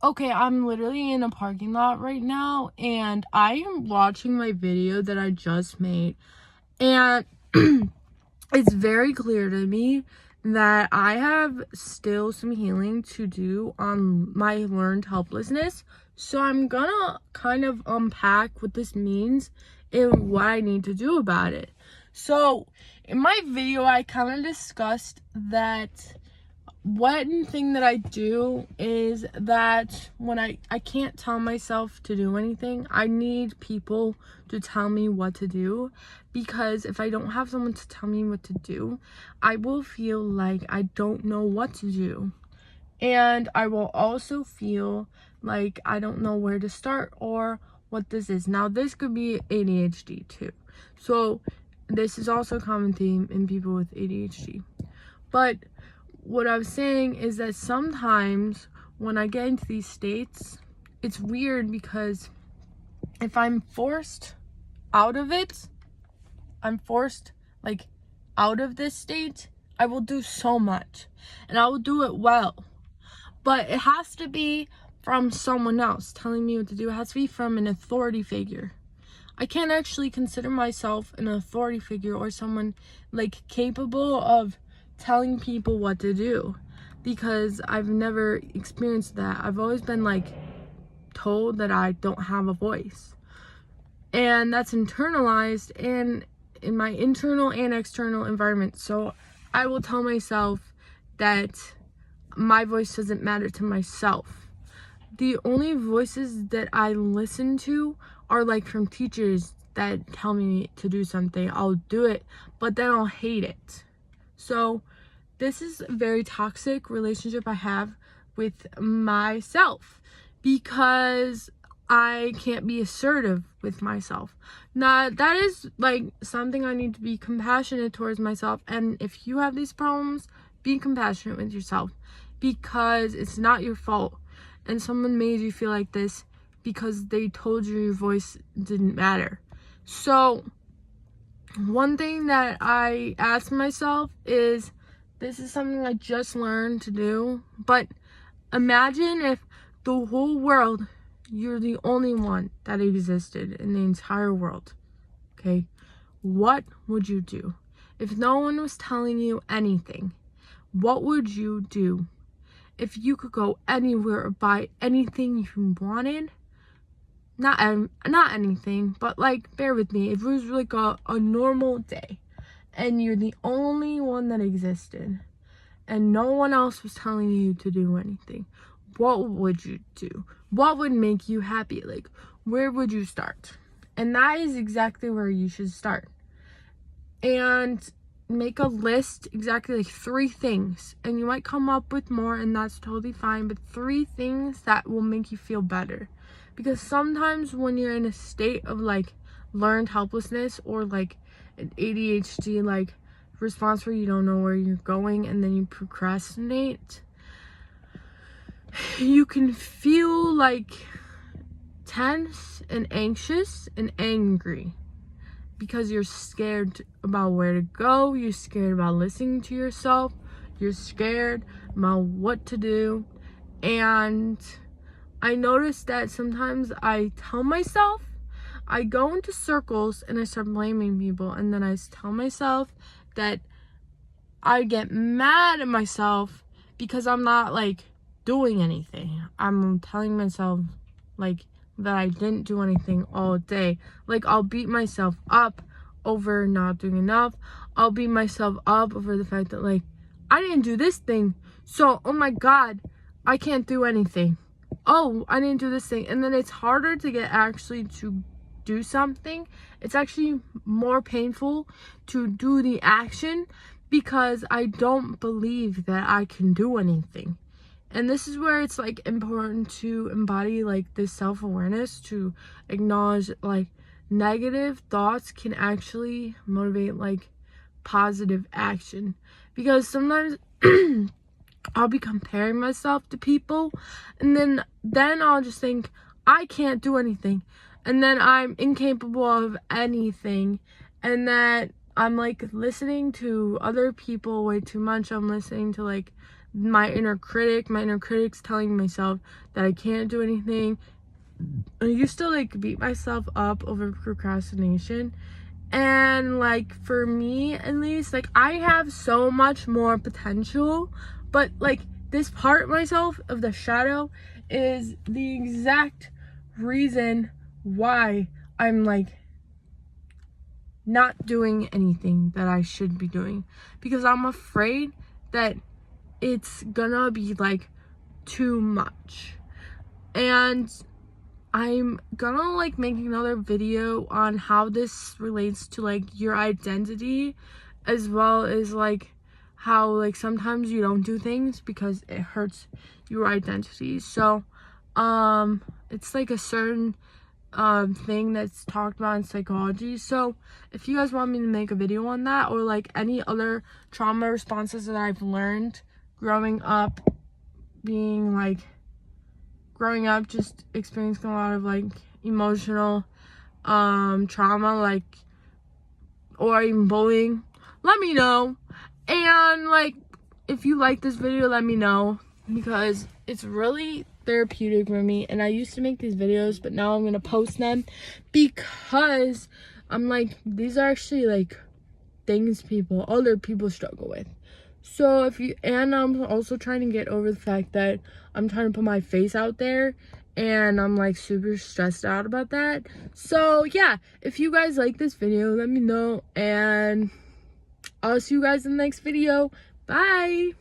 Okay, I'm literally in a parking lot right now, and I am watching my video that I just made, and it's very clear to me that I have still some healing to do on my learned helplessness. So I'm gonna kind of unpack what this means and what I need to do about it. So in my video, I kind of discussed that one thing that I do is that when I can't tell myself to do anything, I need people to tell me what to do, because if I don't have someone to tell me what to do, I will feel like I don't know what to do. And I will also feel like I don't know where to start or what this is. Now, this could be ADHD too. So this is also a common theme in people with ADHD. But what I was saying is that sometimes when I get into these states, it's weird because if I'm forced out of it, out of this state, I will do so much and I will do it well. But it has to be from someone else telling me what to do. It has to be from an authority figure. I can't actually consider myself an authority figure or someone capable of telling people what to do, because I've never experienced that. I've always been told that I don't have a voice, and that's internalized and in my internal and external environment. So I will tell myself that my voice doesn't matter to myself. The only voices that I listen to are from teachers that tell me to do something. I'll do it, but then I'll hate it. So this is a very toxic relationship I have with myself, because I can't be assertive with myself. Now, that is something I need to be compassionate towards myself. And if you have these problems, be compassionate with yourself, because it's not your fault. And someone made you feel like this because they told you your voice didn't matter. So one thing that I ask myself is, this is something I just learned to do, but imagine if the whole world, you're the only one that existed in the entire world, okay? What would you do? If no one was telling you anything, what would you do? If you could go anywhere or buy anything you wanted, not anything, but bear with me, if it was a normal day, and you're the only one that existed, and no one else was telling you to do anything, what would you do? What would make you happy? Where would you start? And that is exactly where you should start. And make a list, exactly 3 things. And you might come up with more, and that's totally fine, but 3 things that will make you feel better. Because sometimes when you're in a state of learned helplessness, or an ADHD response where you don't know where you're going and then you procrastinate, you can feel tense and anxious and angry, because you're scared about where to go, you're scared about listening to yourself, you're scared about what to do. And I noticed that sometimes I tell myself, I go into circles and I start blaming people, and then I tell myself that I get mad at myself because I'm not doing anything. I'm telling myself that I didn't do anything all day. I'll beat myself up over not doing enough. I'll beat myself up over the fact that I didn't do this thing, so oh my god, I can't do anything. Oh, I didn't do this thing. And then it's harder to get actually to do something. It's actually more painful to do the action, because I don't believe that I can do anything. And this is where it's important to embody this self-awareness, to acknowledge negative thoughts can actually motivate positive action. Because sometimes I'll be comparing myself to people, and then I'll just think I can't do anything, and then I'm incapable of anything, and that I'm listening to other people way too much. I'm listening to my inner critic's telling myself that I can't do anything. I used to like beat myself up over procrastination, and like for me at least, like I have so much more potential, but like this part of myself of the shadow is the exact reason why I'm like not doing anything that I should be doing, because I'm afraid that it's gonna be like too much. And I'm gonna like make another video on how this relates to like your identity, as well as like how like sometimes you don't do things because it hurts your identity. So it's like a certain thing that's talked about in psychology. So if you guys want me to make a video on that, or like any other trauma responses that I've learned growing up, just experiencing a lot of like emotional trauma, like, or even bullying, let me know. And like if you like this video, let me know, because it's really therapeutic for me. And I used to make these videos, but now I'm gonna post them because I'm like, these are actually like things other people struggle with. So and I'm also trying to get over the fact that I'm trying to put my face out there, and I'm like super stressed out about that. So yeah, if you guys like this video, let me know, and I'll see you guys in the next video. Bye.